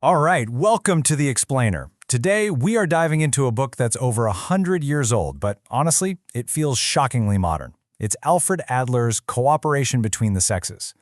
All right, welcome to The Explainer. Today, we are diving into a book that's over 100 years old, but honestly, it feels shockingly modern. It's Alfred Adler's Cooperation Between the Sexes.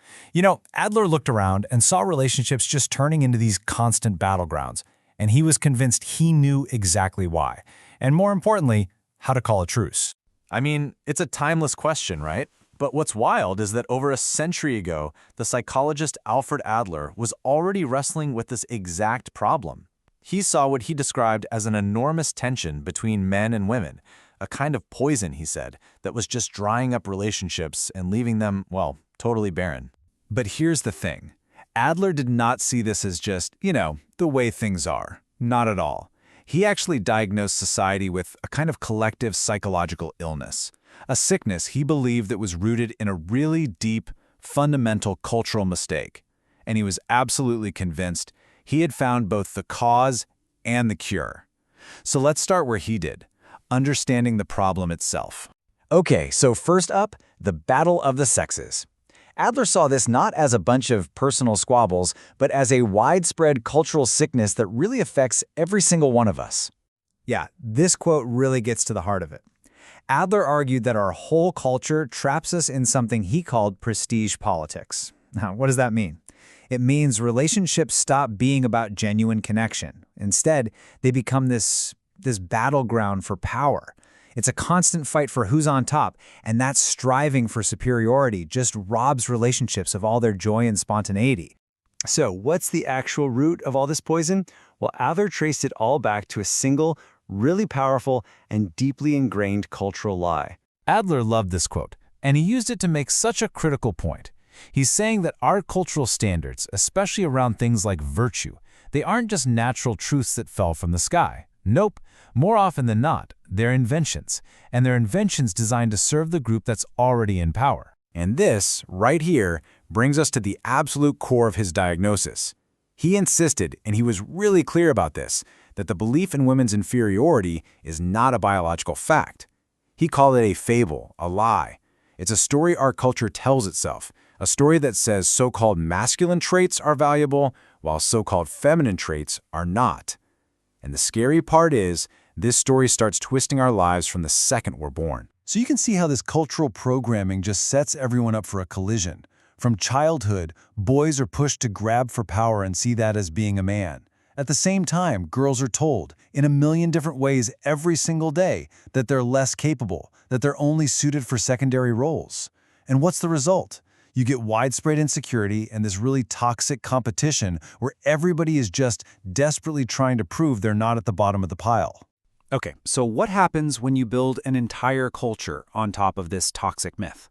Adler looked around and saw relationships just turning into these constant battlegrounds, and he was convinced he knew exactly why, and more importantly, how to call a truce. I mean, it's a timeless question, right? But what's wild is that over a century ago, the psychologist Alfred Adler was already wrestling with this exact problem. He saw what he described as an enormous tension between men and women, a kind of poison, he said, that was just drying up relationships and leaving them, well, totally barren. But here's the thing. Adler did not see this as just, the way things are. Not at all. He actually diagnosed society with a kind of collective psychological illness, a sickness he believed that was rooted in a really deep, fundamental cultural mistake. And he was absolutely convinced he had found both the cause and the cure. So let's start where he did, understanding the problem itself. Okay, so first up, the battle of the sexes. Adler saw this not as a bunch of personal squabbles, but as a widespread cultural sickness that really affects every single one of us. Yeah, this quote really gets to the heart of it. Adler argued that our whole culture traps us in something he called prestige politics. Now, what does that mean? It means relationships stop being about genuine connection. Instead, they become this battleground for power. It's a constant fight for who's on top, and that striving for superiority just robs relationships of all their joy and spontaneity. So what's the actual root of all this poison? Well, Adler traced it all back to a single, really powerful, and deeply ingrained cultural lie. Adler loved this quote, and he used it to make such a critical point. He's saying that our cultural standards, especially around things like virtue, they aren't just natural truths that fell from the sky. Nope, more often than not, they're inventions, and they're inventions designed to serve the group that's already in power. And this, right here, brings us to the absolute core of his diagnosis. He insisted, and he was really clear about this, that the belief in women's inferiority is not a biological fact. He called it a fable, a lie. It's a story our culture tells itself, a story that says so-called masculine traits are valuable, while so-called feminine traits are not. And the scary part is, this story starts twisting our lives from the second we're born. So you can see how this cultural programming just sets everyone up for a collision. From childhood, boys are pushed to grab for power and see that as being a man. At the same time, girls are told, in a million different ways every single day, that they're less capable, that they're only suited for secondary roles. And what's the result? You get widespread insecurity and this really toxic competition where everybody is just desperately trying to prove they're not at the bottom of the pile. Okay, so what happens when you build an entire culture on top of this toxic myth?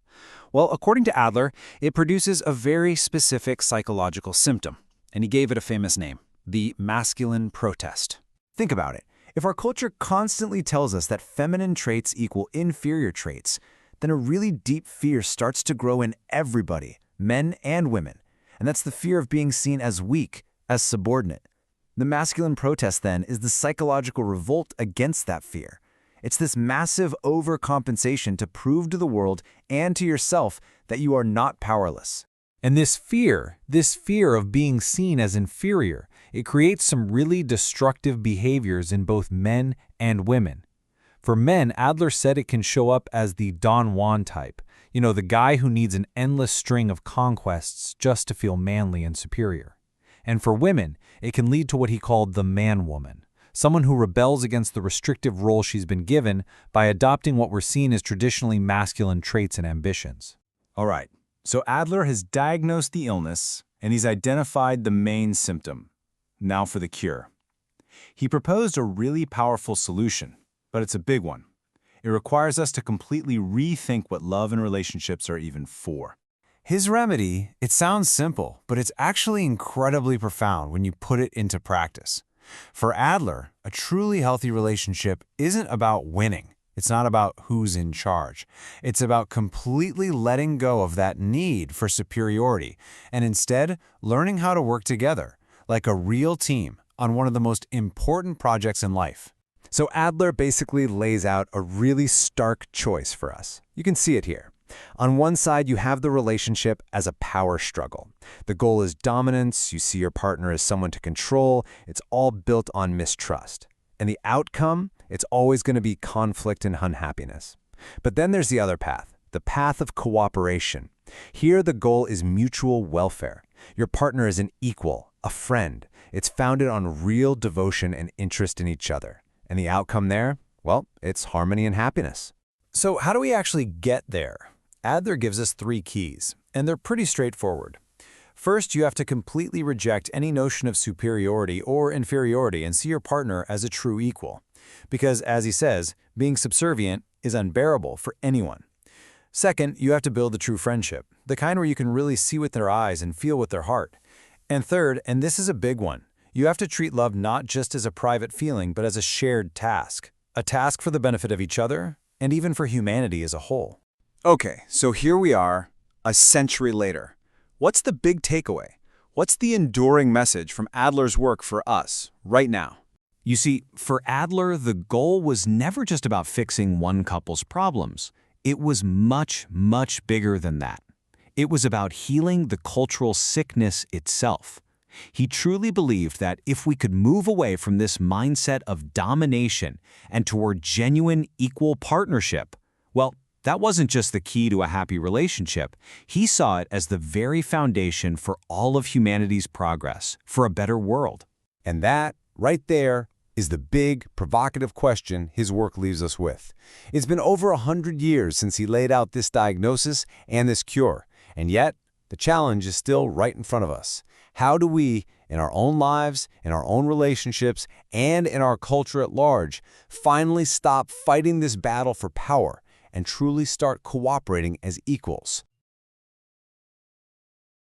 Well, according to Adler, it produces a very specific psychological symptom, and he gave it a famous name, the masculine protest. Think about it. If our culture constantly tells us that feminine traits equal inferior traits, then a really deep fear starts to grow in everybody, men and women. And that's the fear of being seen as weak, as subordinate. The masculine protest, then, is the psychological revolt against that fear. It's this massive overcompensation to prove to the world and to yourself that you are not powerless. And this fear of being seen as inferior, it creates some really destructive behaviors in both men and women. For men, Adler said it can show up as the Don Juan type, the guy who needs an endless string of conquests just to feel manly and superior. And for women, it can lead to what he called the man-woman, someone who rebels against the restrictive role she's been given by adopting what were seen as traditionally masculine traits and ambitions. All right, so Adler has diagnosed the illness, and he's identified the main symptom. Now for the cure. He proposed a really powerful solution, but it's a big one. It requires us to completely rethink what love and relationships are even for. His remedy, it sounds simple, but it's actually incredibly profound when you put it into practice. For Adler, a truly healthy relationship isn't about winning. It's not about who's in charge. It's about completely letting go of that need for superiority and instead learning how to work together, like a real team, on one of the most important projects in life. So Adler basically lays out a really stark choice for us. You can see it here. On one side, you have the relationship as a power struggle. The goal is dominance, you see your partner as someone to control, it's all built on mistrust. And the outcome, it's always going to be conflict and unhappiness. But then there's the other path, the path of cooperation. Here, the goal is mutual welfare. Your partner is an equal, a friend. It's founded on real devotion and interest in each other. And the outcome there? Well, it's harmony and happiness. So how do we actually get there? Adler gives us 3 keys, and they're pretty straightforward. First, you have to completely reject any notion of superiority or inferiority and see your partner as a true equal. Because, as he says, being subservient is unbearable for anyone. Second, you have to build a true friendship, the kind where you can really see with their eyes and feel with their heart. And third, and this is a big one, you have to treat love not just as a private feeling, but as a shared task. A task for the benefit of each other, and even for humanity as a whole. Okay, so here we are, a century later. What's the big takeaway? What's the enduring message from Adler's work for us, right now? You see, for Adler, the goal was never just about fixing one couple's problems. It was much, much bigger than that. It was about healing the cultural sickness itself. He truly believed that if we could move away from this mindset of domination and toward genuine equal partnership, well, that wasn't just the key to a happy relationship. He saw it as the very foundation for all of humanity's progress, for a better world. And that, right there, is the big, provocative question his work leaves us with. It's been over 100 years since he laid out this diagnosis and this cure, and yet the challenge is still right in front of us. How do we, in our own lives, in our own relationships, and in our culture at large, finally stop fighting this battle for power and truly start cooperating as equals?